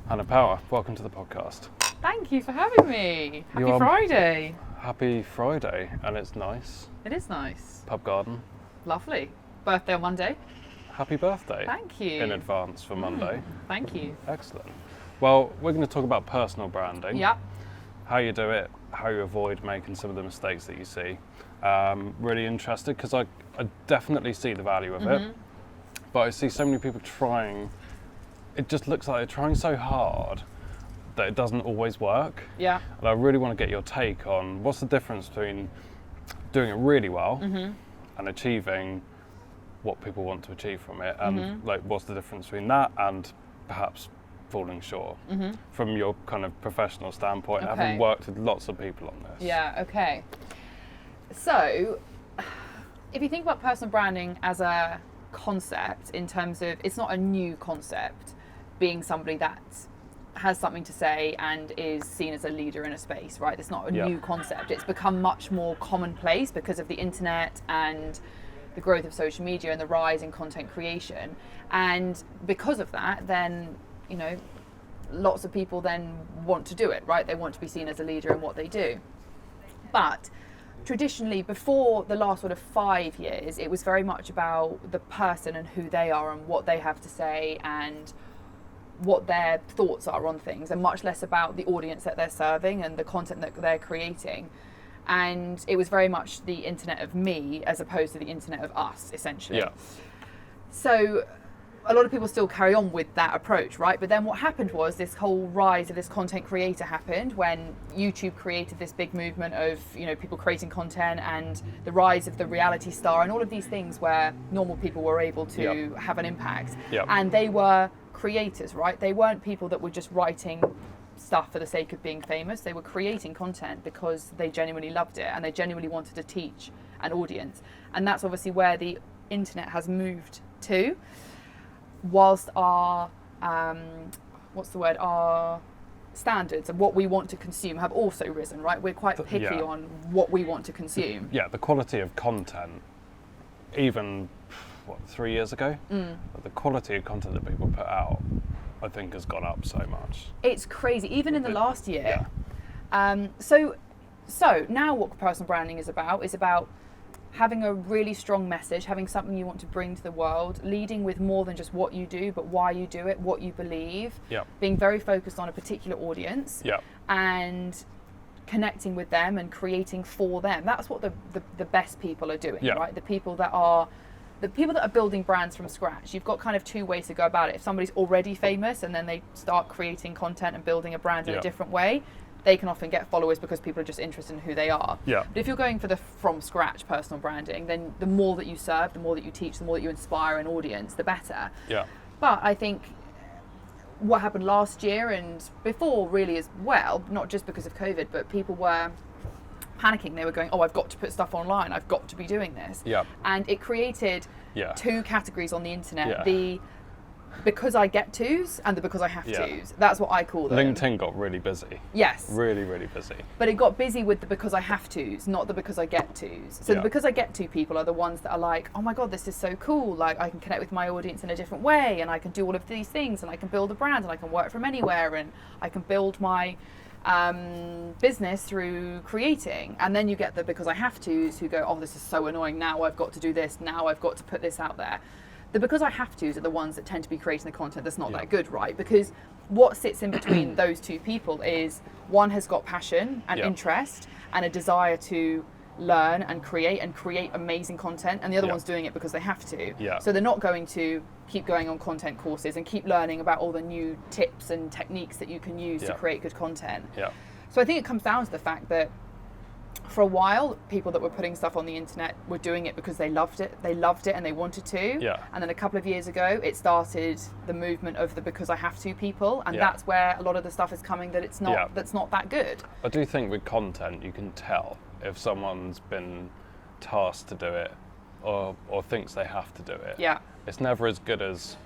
Hannah Power, welcome to the podcast. Thank you for having me. Happy Friday. Happy Friday, and it's nice. It is nice. Pub garden. Lovely. Birthday on Monday. Happy birthday. Thank you. In advance for Monday. Thank you. Excellent. Well, we're going to talk about personal branding. Yeah. How you do it, how you avoid making some of the mistakes that you see. Really interested because I definitely see the value of it, but I see so many people trying. It just looks like they're trying so hard that it doesn't always work. Yeah. And I really want to get your take on what's the difference between doing it really well and achieving what people want to achieve from it, and like what's the difference between that and perhaps falling short from your kind of professional standpoint, Okay. having worked with lots of people on this. Yeah, okay. So, if you think about personal branding as a concept in terms of, it's not a new concept, being somebody that has something to say and is seen as a leader in a space, right? It's not a new concept. It's become much more commonplace because of the internet and the growth of social media and the rise in content creation. And because of that, then, you know, lots of people then want to do it, right? They want to be seen as a leader in what they do. But traditionally, before the last sort of 5 years, it was very much about the person and who they are and what they have to say and what their thoughts are on things, and much less about the audience that they're serving and the content that they're creating. And it was very much the internet of me as opposed to the internet of us, essentially. Yeah. So a lot of people still carry on with that approach, right? But then what happened was this whole rise of this content creator happened when YouTube created this big movement of, you know, people creating content, and the rise of the reality star and all of these things where normal people were able to have an impact. And they were creators, right? They weren't people that were just writing stuff for the sake of being famous. They were creating content because they genuinely loved it and they genuinely wanted to teach an audience. And that's obviously where the internet has moved to. Whilst our our standards of what we want to consume have also risen, right? We're quite picky on what we want to consume. Yeah, the quality of content, even 3 years ago, the quality of content that people put out, I think, has gone up so much. It's crazy, even in the last year. So now what personal branding is about having a really strong message, having something you want to bring to the world, leading with more than just what you do, but why you do it, what you believe, being very focused on a particular audience, and connecting with them and creating for them. That's what the best people are doing, right? The people that are building brands from scratch. You've got kind of two ways to go about it. If somebody's already famous and then they start creating content and building a brand in a different way, they can often get followers because people are just interested in who they are. But if you're going for the from scratch personal branding, then the more that you serve, the more that you teach, the more that you inspire an audience, the better. But I think what happened last year and before really as well, not just because of COVID, but people were panicking. They were going, oh, I've got to put stuff online, I've got to be doing this. And it created two categories on the internet. The because I get tos and the because I have tos. That's what I call them. LinkedIn got really busy. Yes. Really, really busy. But it got busy with the because I have tos, not the because I get tos. So the because I get to people are the ones that are like, oh my God, this is so cool. Like, I can connect with my audience in a different way, and I can do all of these things, and I can build a brand, and I can work from anywhere, and I can build my business through creating. And then you get the because I have tos who go, oh, this is so annoying. Now I've got to do this. Now I've got to put this out there. The because I have tos are the ones that tend to be creating the content that's not that good, right? Because what sits in between those two people is one has got passion and interest and a desire to learn and create amazing content, and the other one's doing it because they have to. So they're not going to keep going on content courses and keep learning about all the new tips and techniques that you can use to create good content. So I think it comes down to the fact that for a while, people that were putting stuff on the internet were doing it because they loved it and they wanted to. And then a couple of years ago, it started the movement of the because I have to people, and that's where a lot of the stuff is coming that it's not that's not that good. I do think with content, you can tell if someone's been tasked to do it or thinks they have to do it. It's never as good as,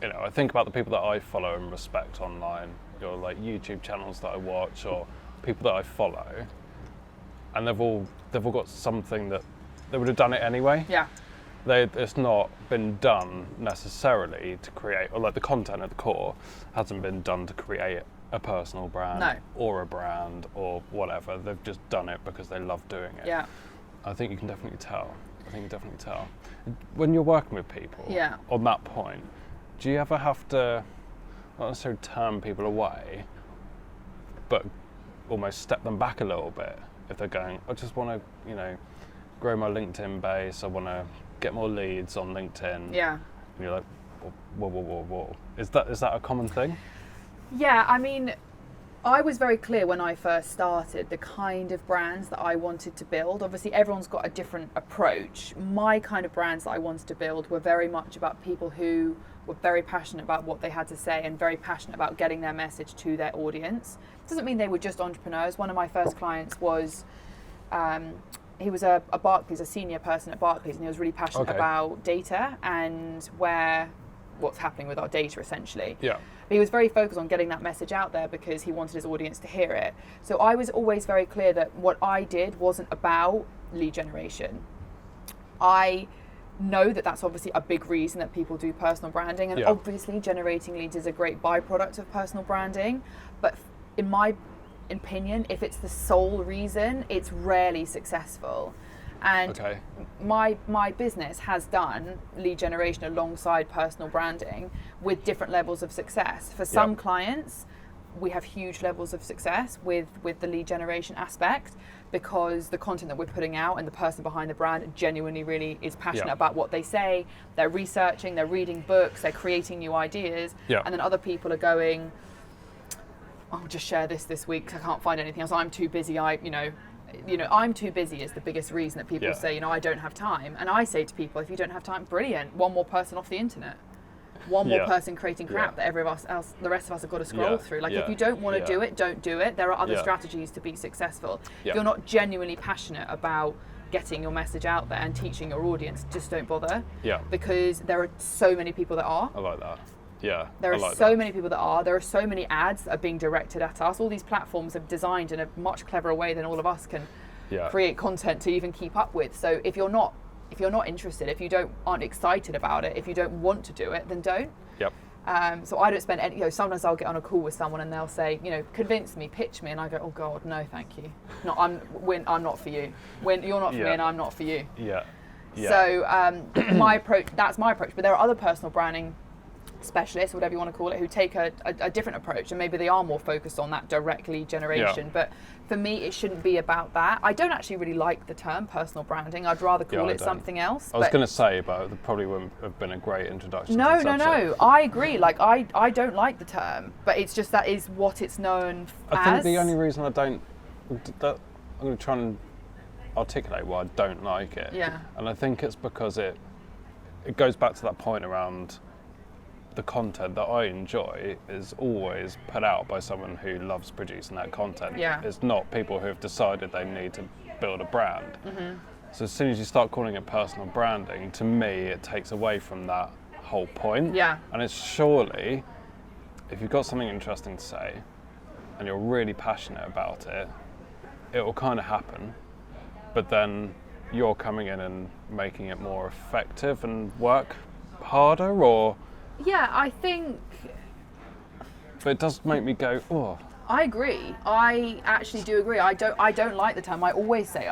you know, I think about the people that I follow and respect online, or like YouTube channels that I watch or people that I follow, and they've all got something that they would have done it anyway. it's not been done necessarily to create, or like the content at the core hasn't been done to create a personal brand or a brand or whatever. They've just done it because they love doing it. Yeah. I think you can definitely tell. When you're working with people on that point, do you ever have to, not necessarily turn people away, but almost step them back a little bit if they're going, I just want to, grow my LinkedIn base, I want to get more leads on LinkedIn. Yeah. And you're like, whoa. Is that a common thing? Yeah, I mean, I was very clear when I first started the kind of brands that I wanted to build. Obviously, everyone's got a different approach. My kind of brands that I wanted to build were very much about people who were very passionate about what they had to say and very passionate about getting their message to their audience. Doesn't mean they were just entrepreneurs. One of my first clients was, he was a Barclays, a senior person at Barclays, and he was really passionate about data and what's happening with our data, essentially. Yeah. But he was very focused on getting that message out there because he wanted his audience to hear it. So I was always very clear that what I did wasn't about lead generation. I know that that's obviously a big reason that people do personal branding, and obviously generating leads is a great byproduct of personal branding. But in my opinion, if it's the sole reason, it's rarely successful. And my business has done lead generation alongside personal branding with different levels of success. For some clients, we have huge levels of success with the lead generation aspect because the content that we're putting out and the person behind the brand genuinely really is passionate about what they say. They're researching, they're reading books, they're creating new ideas. And then other people are going, I'll just share this week because I can't find anything else. I'm too busy. I'm too busy is the biggest reason that people say, I don't have time. And I say to people, if you don't have time, brilliant. One more person off the internet. One more person creating crap that the rest of us have got to scroll through. Like if you don't want to do it, don't do it. There are other strategies to be successful. If you're not genuinely passionate about getting your message out there and teaching your audience, just don't bother. Yeah. Because there are so many people that are. I like that. Yeah, there are so many people that are. There are so many ads that are being directed at us. All these platforms are designed in a much cleverer way than all of us can create content to even keep up with. So if you're not interested, if you aren't excited about it, if you don't want to do it, then don't. Yep. So I don't spend any. Sometimes I'll get on a call with someone and they'll say, convince me, pitch me, and I go, oh God, no, thank you. No, I'm not for you. When you're not for me, and I'm not for you. Yeah. So that's my approach. But there are other personal branding specialists, whatever you want to call it, who take a different approach, and maybe they are more focused on that direct lead generation. But for me, it shouldn't be about that. I don't actually really like the term personal branding. I'd rather call it something else. I was going to say, but it probably wouldn't have been a great introduction. No. I agree. Like I don't like the term, but it's just that is what it's known as. I think the only reason I'm going to try and articulate why I don't like it. Yeah. And I think it's because it goes back to that point around the content that I enjoy is always put out by someone who loves producing that content. Yeah. It's not people who have decided they need to build a brand. Mm-hmm. So as soon as you start calling it personal branding, to me it takes away from that whole point. Yeah. And it's surely, if you've got something interesting to say and you're really passionate about it, it will kind of happen. But then you're coming in and making it more effective and work harder, or... Yeah, I think... But it does make me go, oh. I agree. I actually do agree. I don't like the term. I always say,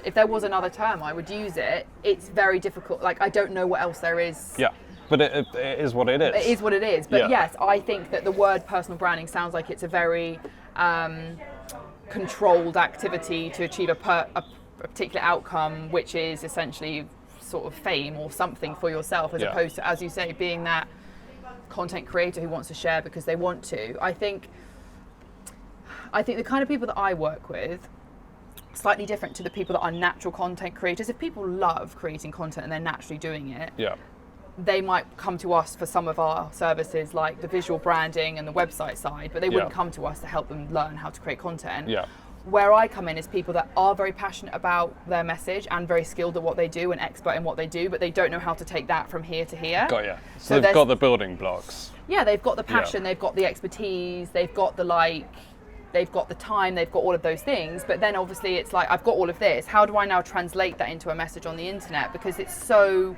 if there was another term, I would use it. It's very difficult. Like, I don't know what else there is. Yeah, but it is what it is. It is what it is. But yes, I think that the word personal branding sounds like it's a very controlled activity to achieve a particular outcome, which is essentially sort of fame or something for yourself, as opposed to, as you say, being that content creator who wants to share because they want to. I think the kind of people that I work with, slightly different to the people that are natural content creators. If people love creating content and they're naturally doing it, they might come to us for some of our services like the visual branding and the website side, but they wouldn't come to us to help them learn how to create content. Where I come in is people that are very passionate about their message and very skilled at what they do and expert in what they do, but they don't know how to take that from here to here. Got ya. So they've got the building blocks. Yeah, they've got the passion, they've got the expertise, they've got the time, they've got all of those things, but then obviously it's like, I've got all of this, how do I now translate that into a message on the internet? Because it's so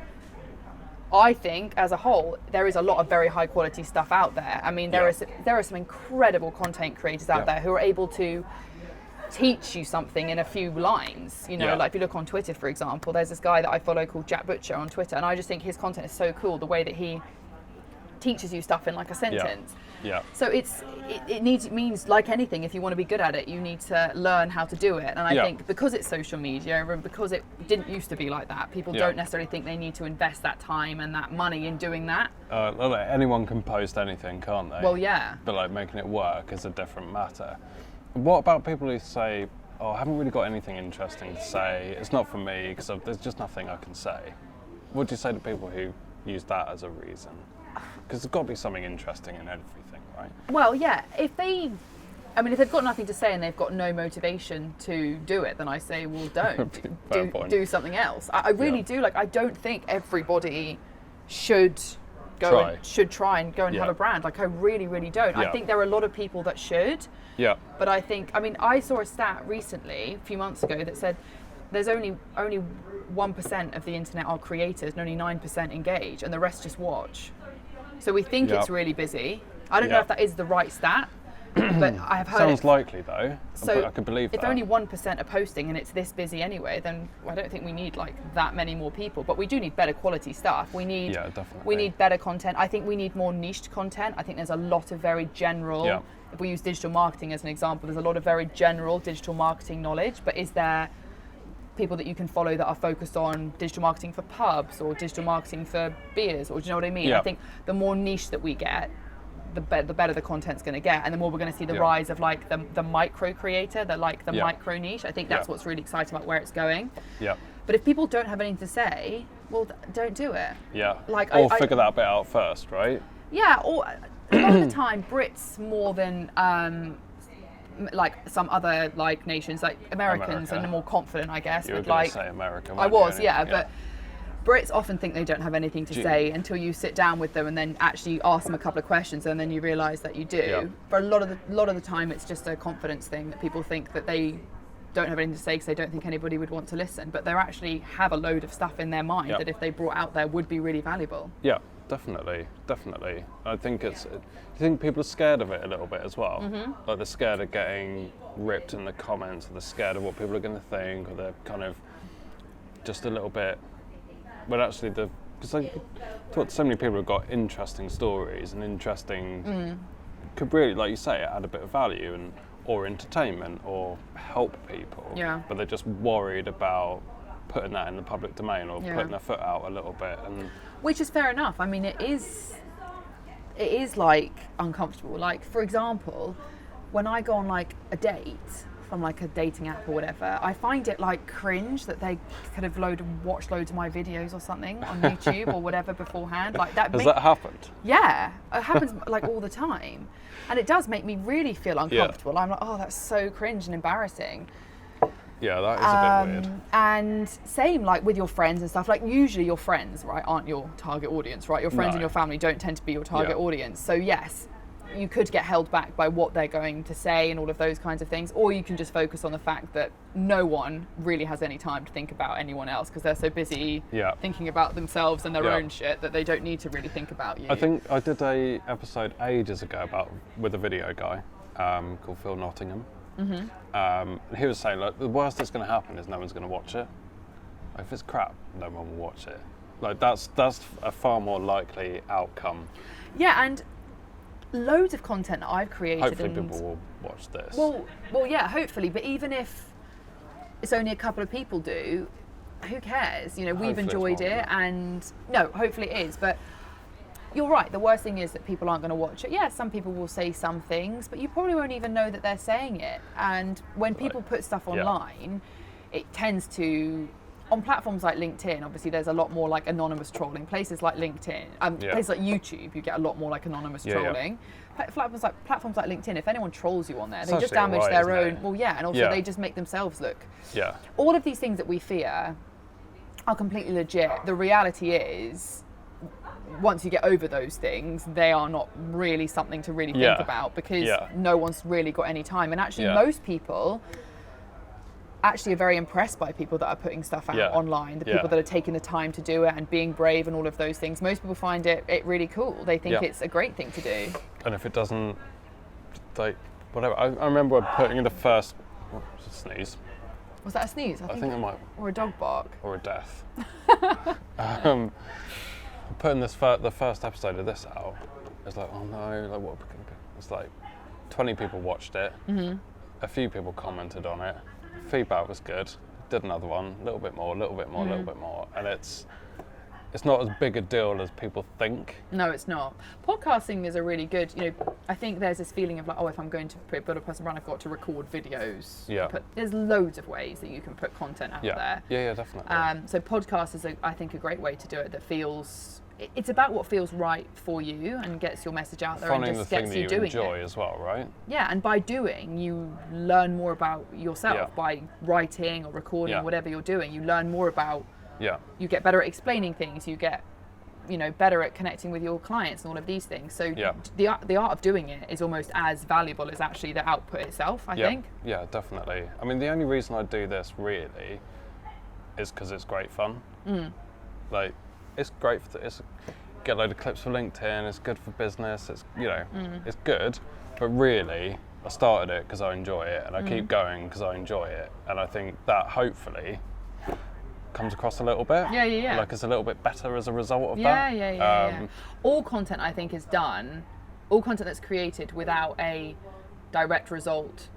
I think, as a whole, there is a lot of very high quality stuff out there. I mean, there are some incredible content creators out there who are able to teach you something in a few lines. You know, like if you look on Twitter, for example, there's this guy that I follow called Jack Butcher on Twitter, and I just think his content is so cool, the way that he teaches you stuff in like a sentence. So it means like anything, if you want to be good at it, you need to learn how to do it. And I think because it's social media and because it didn't used to be like that, people don't necessarily think they need to invest that time and that money in doing that. Anyone can post anything, can't they? Well, yeah. But like making it work is a different matter. What about people who say, I haven't really got anything interesting to say, it's not for me because there's just nothing I can say? What do you say to people who use that as a reason? Because there's got to be something interesting in everything, right? Well, yeah. If they've got nothing to say and they've got no motivation to do it, then I say, well, don't. do something else. I really do. Like, I don't think everybody should try and go and have a brand. Like, I really, really don't. I think there are a lot of people that should. But I think, I saw a stat recently, a few months ago, that said there's only 1% of the internet are creators and only 9% engage, and the rest just watch. So we think it's really busy. I don't know if that is the right stat, but I have heard Sounds likely though. So I could believe that. If only 1% are posting and it's this busy anyway, then I don't think we need like that many more people. But we do need better quality stuff. We need better content. I think we need more niched content. I think there's a lot of very general. If we use digital marketing as an example, there's a lot of very general digital marketing knowledge. But is there people that you can follow that are focused on digital marketing for pubs or digital marketing for beers, or do you know what I mean? I think the more niche that we get, the better the content's going to get, and the more we're going to see the rise of like the micro creator, the micro niche. I think that's what's really exciting about where it's going. But if people don't have anything to say, well, don't do it. Or figure that bit out first, right? Or a lot of the time, Brits more than like some other like nations, like Americans are more confident, I guess. You were going to say America. I was, but Brits often think they don't have anything to say until you sit down with them and then actually ask them a couple of questions, and then you realise that you do. But a lot of the time, it's just a confidence thing that people think that they don't have anything to say because they don't think anybody would want to listen. But they actually have a load of stuff in their mind that if they brought out there would be really valuable. Definitely. I think do you think people are scared of it a little bit as well? Like they're scared of getting ripped in the comments, or they're scared of what people are going to think, or they're kind of just a little bit. But actually, because I thought so many people have got interesting stories and interesting could really, like you say, add a bit of value or entertainment or help people. But they're just worried about putting that in the public domain or putting their foot out a little bit, which is fair enough. I mean, it is like uncomfortable. Like, for example, when I go on like a date from like a dating app or whatever, I find it like cringe that they could have watched loads of my videos or something on YouTube or whatever beforehand. Like that. Has that happened? Yeah, it happens like all the time, and it does make me really feel uncomfortable. I'm like, oh, that's so cringe and embarrassing. Yeah, that is a bit weird. And same like with your friends and stuff. Like usually your friends, right, aren't your target audience, right? Your friends and your family don't tend to be your target audience. So yes, you could get held back by what they're going to say and all of those kinds of things, or you can just focus on the fact that no one really has any time to think about anyone else because they're so busy thinking about themselves and their own shit that they don't need to really think about you. I think I did a episode ages ago with a video guy called Phil Nottingham. He was saying, like, the worst that's going to happen is no one's going to watch it. Like, if it's crap, no one will watch it. Like that's a far more likely outcome. Yeah, and loads of content that I've created. Hopefully people will watch this. Well, yeah, hopefully. But even if it's only a couple of people do, who cares? You know, we've enjoyed it, and no, hopefully it is. But you're right. The worst thing is that people aren't going to watch it. Yeah, some people will say some things, but you probably won't even know that they're saying it. And when people put stuff online, it tends to, on platforms like LinkedIn, obviously there's a lot more like anonymous trolling. Places like LinkedIn, places like YouTube, you get a lot more like anonymous trolling. Platforms like LinkedIn, if anyone trolls you on there, they just damage their own. Well, yeah, and also they just make themselves look. Yeah. All of these things that we fear are completely legit. The reality is, once you get over those things, they are not really something to really think about because no one's really got any time. And actually, most people actually are very impressed by people that are putting stuff out online, the people that are taking the time to do it and being brave and all of those things. Most people find it really cool. They think it's a great thing to do. And if it doesn't, like, whatever. I remember putting in the first sneeze. Was that a sneeze? I think it might. Or a dog bark. Or a death. Putting the first episode of this out, it's like, oh no, like what? It's like 20 people watched it. Mm-hmm. A few people commented on it. Feedback was good. Did another one, a little bit more, and it's not as big a deal as people think. No, it's not. Podcasting is a really good, I think there's this feeling of like, if I'm going to build a personal brand, I've got to record videos. Yeah. There's loads of ways that you can put content out there. Yeah, definitely. So podcast is, I think, a great way to do it that feels, it's about what feels right for you and gets your message out there and just gets you doing it. Finding the thing that you enjoy as well, right? Yeah, and by doing, you learn more about yourself. By writing or recording, whatever you're doing, you learn more about. Yeah. You get better at explaining things. You get, better at connecting with your clients and all of these things. So the art of doing it is almost as valuable as actually the output itself, I think. Yeah, definitely. I mean, the only reason I do this really is because it's great fun. Like, it's great get a load of clips for LinkedIn. It's good for business. It's it's good, but really, I started it because I enjoy it, and I keep going because I enjoy it, and I think that hopefully comes across a little bit. Yeah. Like it's a little bit better as a result of that. Yeah. All content, I think, all content that's created without a direct result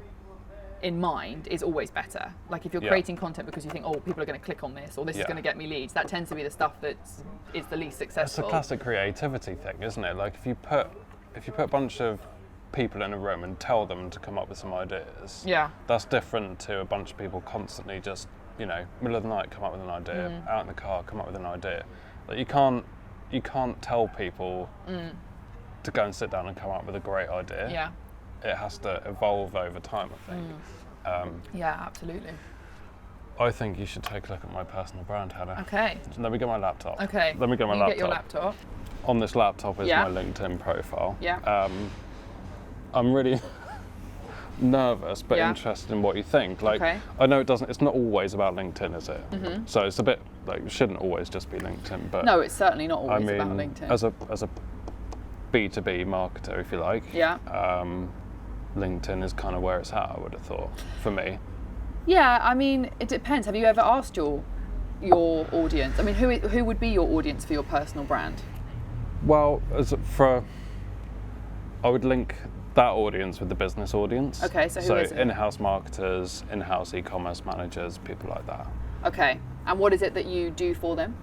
in mind is always better. Like if you're creating content because you think, people are going to click on this, or this is going to get me leads, that tends to be the stuff that is the least successful. It's a classic creativity thing, isn't it? Like if you put a bunch of people in a room and tell them to come up with some ideas, that's different to a bunch of people constantly just, middle of the night come up with an idea, out in the car come up with an idea. Like you can't tell people to go and sit down and come up with a great idea. Yeah. It has to evolve over time, I think. Yeah, absolutely. I think you should take a look at my personal brand, Hannah. Okay. Let me get my laptop. Okay. Let me get my laptop. Get your laptop. On this laptop is my LinkedIn profile. Yeah. I'm really nervous, but interested in what you think. Like, I know it's not always about LinkedIn, is it? Mm-hmm. So it's a bit like, it shouldn't always just be LinkedIn, but. No, it's certainly not always about LinkedIn. As a B2B marketer, if you like. Yeah. LinkedIn is kind of where it's at, I would have thought, for me. Yeah, I mean, it depends. Have you ever asked your audience? I mean, who would be your audience for your personal brand? Well, I would link that audience with the business audience. Okay, so who is it? In-house marketers, in-house e-commerce managers, people like that. Okay, and what is it that you do for them?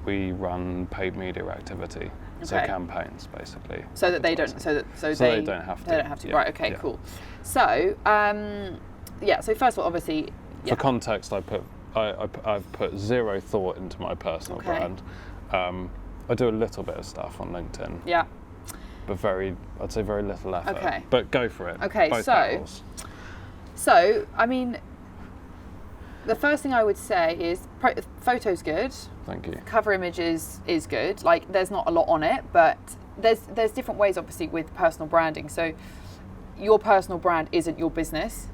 We run paid media activity. So campaigns, basically. So that they don't. So they don't have to. They don't have to. Yeah. Right. Okay. Yeah. Cool. So, So first of all, obviously. For context, I've put zero thought into my personal brand. I do a little bit of stuff on LinkedIn. Yeah. But I'd say very little effort. Okay. But go for it. Okay. Both so I mean, the first thing I would say is photo's good. Thank you. Cover image is good. Like there's not a lot on it, but there's different ways obviously with personal branding. So your personal brand isn't your business.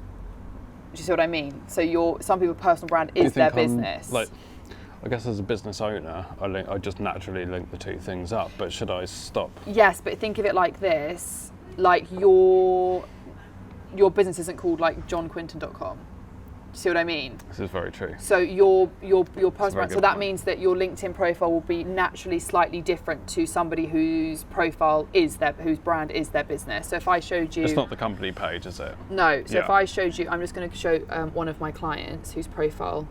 Do you see what I mean? So some people's personal brand is their business. I guess as a business owner, I just naturally link the two things up, but should I stop? Yes, but think of it like this. Like your business isn't called like johnquinton.com. Do you see what I mean? This is very true. So your personal brand, so that means that your LinkedIn profile will be naturally slightly different to somebody whose brand is their business. So if I showed you, it's not the company page, is it? No. So if I showed you, I'm just going to show one of my clients whose profile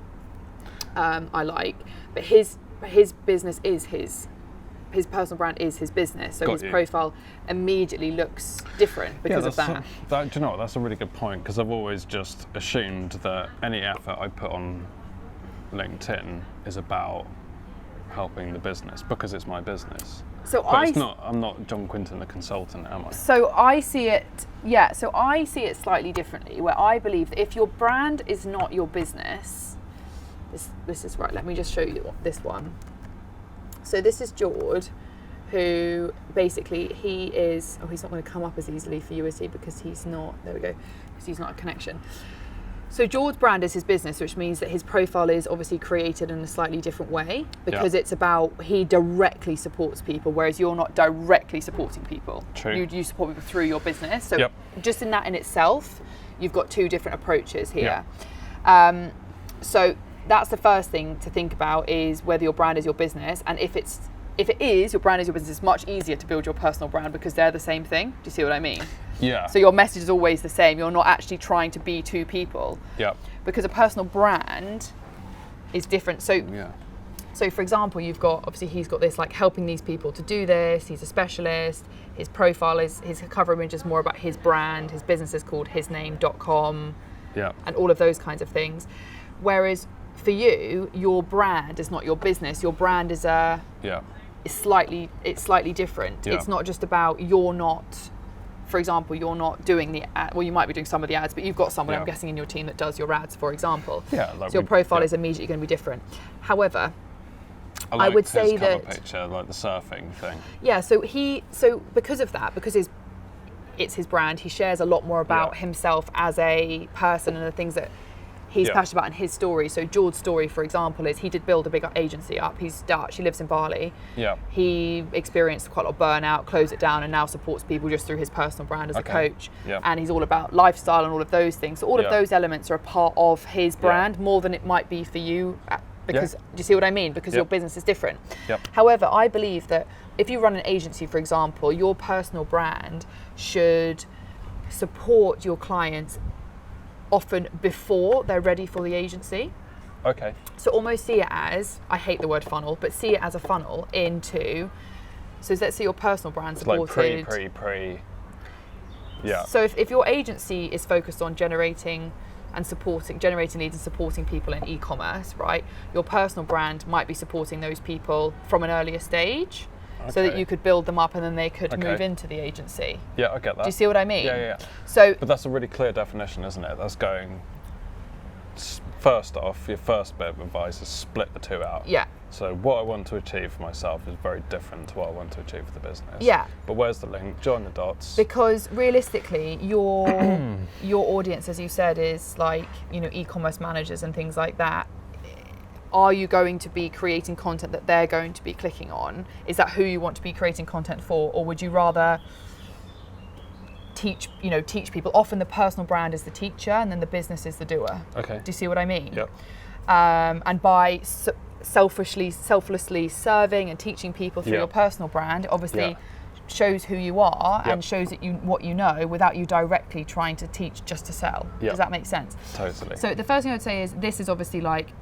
I like, but his business is his personal brand is his business, so his profile immediately looks different because of that. Do you know what? That's a really good point, because I've always just assumed that any effort I put on LinkedIn is about helping the business because it's my business. So I'm not John Quinton the consultant, am I? So I see it slightly differently, where I believe that if your brand is not your business, this is right. Let me just show you this one. So this is Jord, who basically he's not going to come up as easily for you, is he? Because he's not, there we go, because he's not a connection. So George's brand is his business, which means that his profile is obviously created in a slightly different way because it's about, he directly supports people, whereas you're not directly supporting people. True. You support people through your business. So just in that in itself, you've got two different approaches here. So that's the first thing to think about, is whether your brand is your business. And if it is, your brand is your business, it's much easier to build your personal brand because they're the same thing. Do you see what I mean? Yeah. So your message is always the same. You're not actually trying to be two people. Yeah. Because a personal brand is different. So for example, you've got, obviously he's got this like helping these people to do this. He's a specialist. His profile is, his cover image is more about his brand. His business is called hisname.com. Yeah. And all of those kinds of things. Whereas for you, your brand is not your business. Your brand is it's slightly different. Yeah. It's not just about, you're not, for example, you're not doing the ad, well, you might be doing some of the ads, but you've got someone, I'm guessing, in your team that does your ads, for example. Yeah. Like so your profile is immediately going to be different. However, I would say his that cover picture, like the surfing thing. Yeah. So because of that, because it's his brand, he shares a lot more about himself as a person and the things that he's passionate about in his story. So George's story, for example, is he did build a big agency up. He's Dutch. He lives in Bali. Yeah. He experienced quite a lot of burnout, closed it down, and now supports people just through his personal brand as a coach. Yeah. And he's all about lifestyle and all of those things. So all of those elements are a part of his brand more than it might be for you. Because do you see what I mean? Because your business is different. Yep. However, I believe that if you run an agency, for example, your personal brand should support your clients often before they're ready for the agency. Okay. So almost see it as, I hate the word funnel, but see it as a funnel into, so let's say your personal brand supported. Like pre. Yeah. So if your agency is focused on generating leads and supporting people in e-commerce, right? Your personal brand might be supporting those people from an earlier stage. Okay. So that you could build them up and then they could move into the agency. Yeah, I get that. Do you see what I mean? Yeah. So, but that's a really clear definition, isn't it? That's going, first off, your first bit of advice is split the two out. Yeah. So what I want to achieve for myself is very different to what I want to achieve for the business. Yeah. But where's the link? Join the dots. Because realistically, your audience, as you said, is like, e-commerce managers and things like that. Are you going to be creating content that they're going to be clicking on? Is that who you want to be creating content for? Or would you rather teach people? Often the personal brand is the teacher and then the business is the doer. Okay. Do you see what I mean? Yep. And by selflessly serving and teaching people through your personal brand, obviously shows who you are and shows that what you know without you directly trying to teach just to sell. Does that make sense? Totally. So the first thing I would say is this is obviously like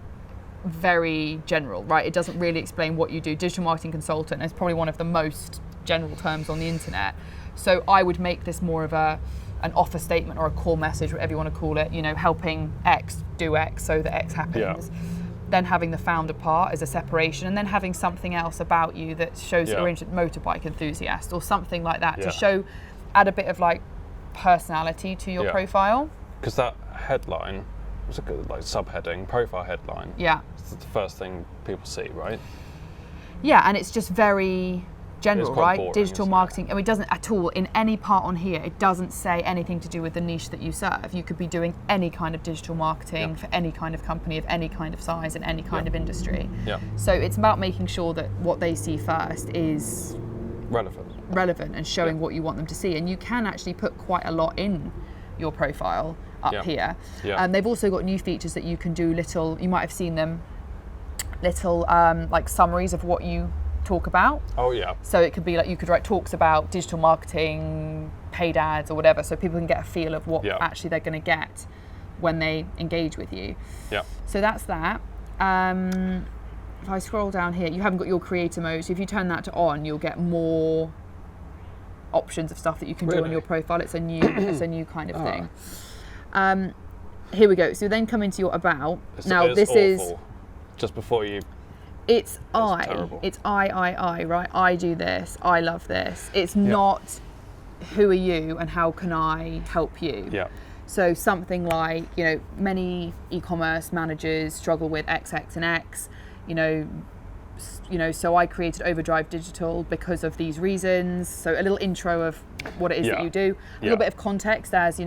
very general, right? It doesn't really explain what you do. Digital marketing consultant is probably one of the most general terms on the internet. So I would make this more of an offer statement or a core message, whatever you want to call it, helping X do X so that X happens. Then having the founder part as a separation, and then having something else about you that shows that you're into motorbike enthusiast or something like that to add a bit of like personality to your profile. Because that headline was a good like subheading, profile headline. Yeah. It's the first thing people see, right? Yeah, and it's just very general, right? Boring, digital marketing. It doesn't at all, in any part on here, it doesn't say anything to do with the niche that you serve. You could be doing any kind of digital marketing for any kind of company of any kind of size in any kind of industry. Yeah. So it's about making sure that what they see first is relevant and showing what you want them to see. And you can actually put quite a lot in your profile up here. Yeah. They've also got new features that you can do you might have seen them, like summaries of what you talk about. Oh yeah. So it could be like you could write talks about digital marketing, paid ads or whatever, so people can get a feel of what actually they're going to get when they engage with you. Yeah. So that's that. If I scroll down here, you haven't got your creator mode, so if you turn that to on, you'll get more options of stuff that you can do on your profile. It's a new kind of thing. Here we go. So then come into your about. Now this is just before you. It's I, right? I do this. I love this. It's not who are you and how can I help you? Yeah. So something like, many e-commerce managers struggle with X, X, and X. So I created Overdrive Digital because of these reasons. So a little intro of what it is that you do. A little bit of context as,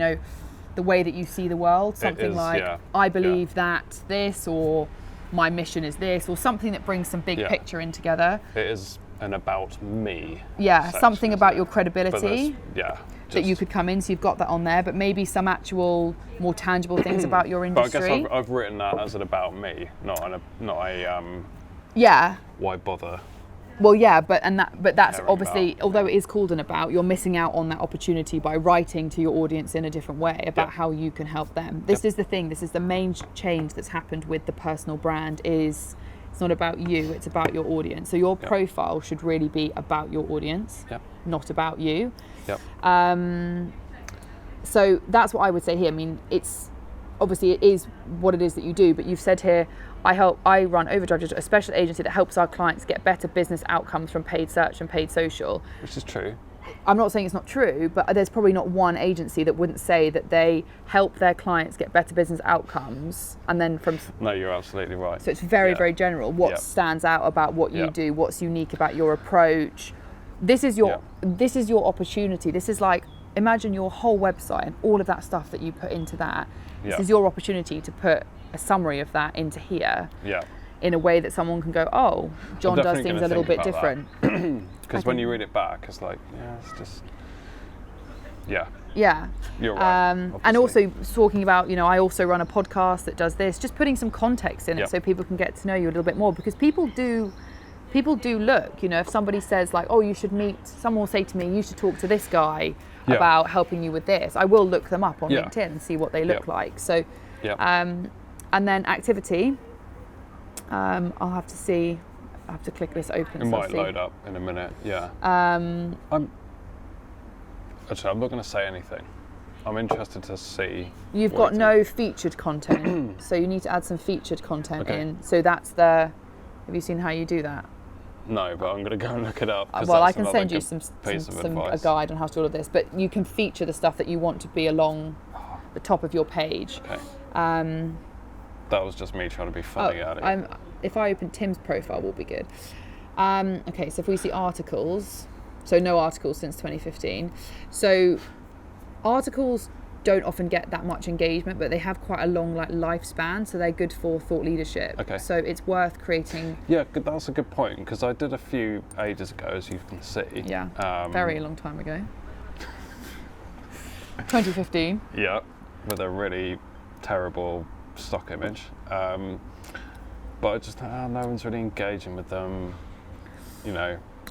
the way that you see the world. Something I believe that this, or my mission is this, or something that brings some big picture in together. It is an about me. Yeah, something about your credibility. That you could come in, so you've got that on there, but maybe some actual more tangible things about your industry. But I guess I've written that as an about me, not a why bother? Well, yeah, but that's obviously, although it is called an about, you're missing out on that opportunity by writing to your audience in a different way about how you can help them. This is the thing. This is the main change that's happened with the personal brand. Is it's not about you, it's about your audience. So your profile should really be about your audience, not about you. So that's what I would say here. I mean, it's obviously it is what it is that you do, but you've said here, I run Overdrive, a special agency that helps our clients get better business outcomes from paid search and paid social. Which is true. I'm not saying it's not true, but there's probably not one agency that wouldn't say that they help their clients get better business outcomes. And then No, you're absolutely right. So it's very, very general. What stands out about what you do? What's unique about your approach? This is your opportunity. This is like, imagine your whole website and all of that stuff that you put into that. This is your opportunity to put a summary of that into here in a way that someone can go, oh, John does things a little bit different. Because when you read it back, it's like, it's just, you're right. And also talking about, I also run a podcast that does this, just putting some context in it so people can get to know you a little bit more, because people do look, if somebody says like, oh, you should meet, someone will say to me, you should talk to this guy about helping you with this. I will look them up on LinkedIn and see what they look like. So, and then activity, I'll have to see, I have to click this open. It might load up in a minute, I'm not going to say anything. I'm interested to see. You've got no featured content, so you need to add some featured content in. So that's have you seen how you do that? No, but I'm going to go and look it up. Well, I can send you a guide on how to do all of this, but you can feature the stuff that you want to be along the top of your page. Okay. That was just me trying to be funny at it. If I open Tim's profile, will be good. Okay, so if we see articles, so no articles since 2015. So articles don't often get that much engagement, but they have quite a long lifespan, so they're good for thought leadership. Okay. So it's worth creating. Yeah, that's a good point, because I did a few ages ago, as you can see. Yeah, very long time ago. 2015. Yeah, with a really terrible stock image. But I just no one's really engaging with them,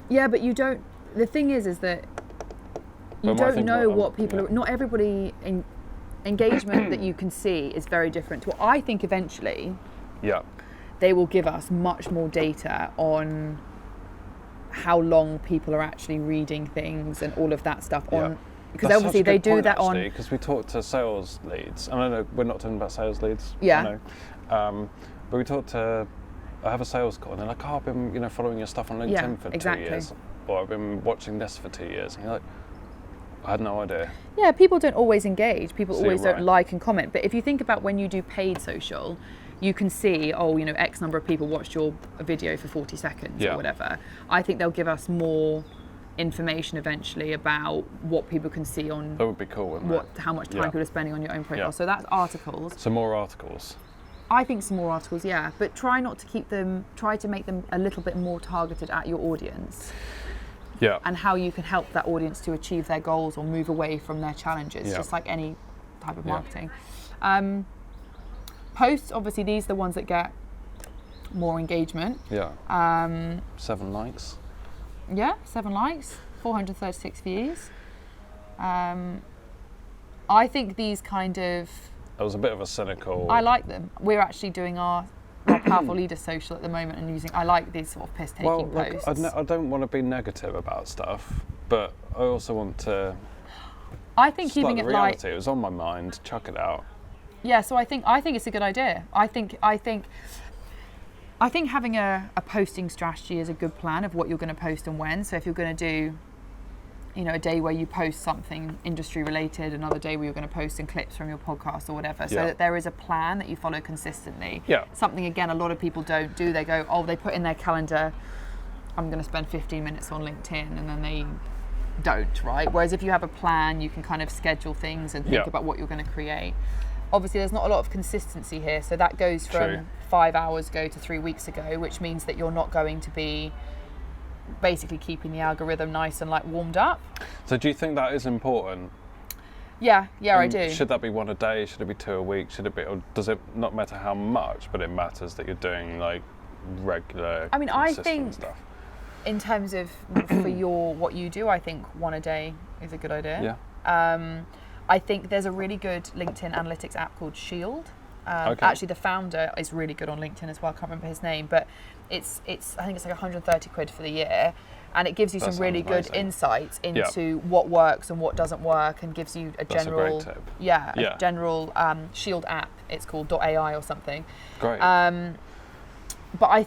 Yeah, but you don't. The thing is that you don't know what people are. Not everybody engagement that you can see is very different. Well, I think eventually, they will give us much more data on how long people are actually reading things and all of that stuff on. Because obviously they do that on. Because we talk to sales leads. I don't know, we're not talking about sales leads. Yeah. But we talk to. I have a sales call, and they're like, "Oh, I've been, following your stuff on LinkedIn for 2 years, or I've been watching this for 2 years." And you're like, I had no idea. Yeah, people don't always engage. People always don't like and comment. But if you think about when you do paid social, you can see, X number of people watched your video for 40 seconds or whatever. I think they'll give us more information eventually about what people can see on. That would be cool, wouldn't it? How much time people are spending on your own profile. So that's articles. Some more articles. I think some more articles, but try not to keep them. Try to make them a little bit more targeted at your audience. Yeah. And how you can help that audience to achieve their goals or move away from their challenges, just like any type of marketing. Posts, obviously, these are the ones that get more engagement. Yeah. 7 likes. Yeah, 7 likes, 436 views. I think these kind of. It was a bit of a cynical. I like them. We're actually doing our Powerful Leaders social at the moment and I like these sort of piss-taking posts. I don't want to be negative about stuff, but I also want to. I think keeping it light. It was on my mind. Chuck it out. Yeah, so I think it's a good idea. I think having a posting strategy is a good plan of what you're going to post and when. So if you're going to do, a day where you post something industry related, another day where you're going to post in clips from your podcast or whatever, so that there is a plan that you follow consistently. Yeah. Something, again, a lot of people don't do. They go, they put in their calendar, I'm going to spend 15 minutes on LinkedIn, and then they don't, right? Whereas if you have a plan, you can kind of schedule things and think about what you're going to create. Obviously, there's not a lot of consistency here, so that goes from 5 hours ago to 3 weeks ago, which means that you're not going to be basically keeping the algorithm nice and like warmed up. So do you think that is important? Yeah, I do. Should that be one a day? Should it be 2 a week? Should it be, or does it not matter how much, but it matters that you're doing like regular, I think stuff? In terms of for what you do, I think one a day is a good idea. Yeah. I think there's a really good LinkedIn analytics app called Shield. Actually, the founder is really good on LinkedIn as well. I can't remember his name, but it's I think it's like 130 quid for the year, and it gives you some really good insights into what works and what doesn't work, and gives you a general a general Shield app. It's called .ai or something. Great. But I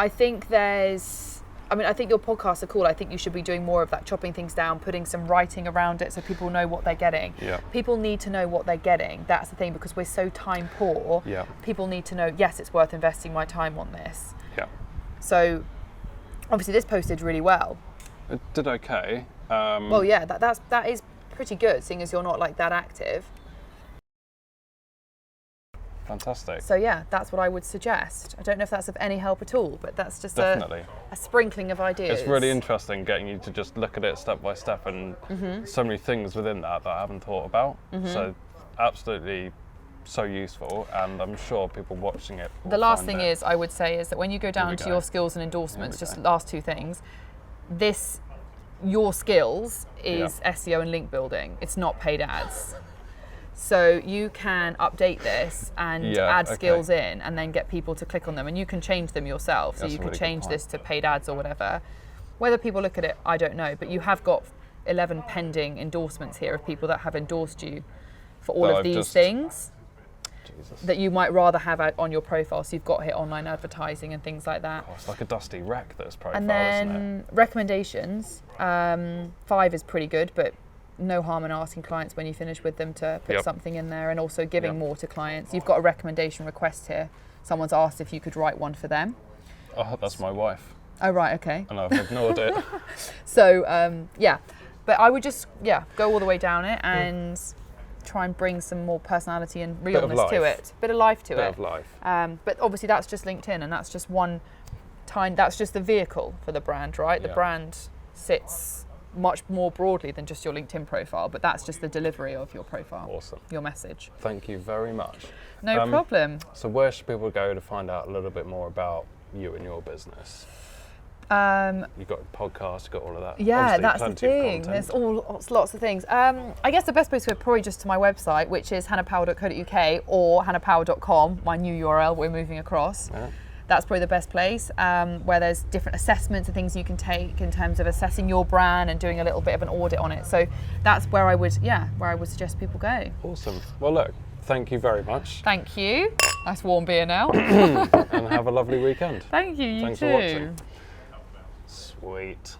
think there's, I think your podcasts are cool. I think you should be doing more of that, chopping things down, putting some writing around it so people know what they're getting. Yeah. People need to know what they're getting. That's the thing, because we're so time poor. Yeah. People need to know, yes, it's worth investing my time on this. Yeah. So obviously this posted really well. It did okay. Well, yeah, that is pretty good, seeing as you're not like that active. Fantastic. So yeah, that's what I would suggest. I don't know if that's of any help at all, but that's just definitely a sprinkling of ideas. It's really interesting getting you to just look at it step by step, and so many things within that I haven't thought about. So absolutely so useful, and I'm sure people watching it will The last thing is, I would say, is that when you go down to your skills and endorsements, just last two things, your skills is SEO and link building. It's not paid ads. So you can update this and add skills in, and then get people to click on them, and you can change them yourself. So you can change this to paid ads or whatever. Whether people look at it, I don't know, but you have got 11 pending endorsements here of people that have endorsed you for all of these things that you might rather have on your profile. So you've got here online advertising and things like that. Oh, it's like a dusty wreck, this profile, and then isn't it? Recommendations, 5 is pretty good, but no harm in asking clients when you finish with them to put something in there, and also giving more to clients. You've got a recommendation request here. Someone's asked if you could write one for them. Oh, that's my wife. Oh, right, okay. And I've ignored it. So, but I would just, go all the way down it and try and bring some more personality and realness to it. Bit of life to it. Bit of life. But obviously that's just LinkedIn, and that's just that's just the vehicle for the brand, right? The brand sits much more broadly than just your LinkedIn profile, but that's just the delivery of your profile. Awesome. Your message. Thank you very much. No problem. So where should people go to find out a little bit more about you and your business? You've got a podcast, you've got all of that. Yeah, obviously, that's the thing. There's lots of things. I guess the best place would probably just to my website, which is hannahpower.co.uk or hannahpower.com, my new URL we're moving across. Yeah. That's probably the best place, where there's different assessments and things you can take in terms of assessing your brand and doing a little bit of an audit on it. So that's where I would suggest people go. Awesome. Well, look, thank you very much. Thank you. Nice warm beer now. And have a lovely weekend. Thank you. Thanks for watching. Sweet.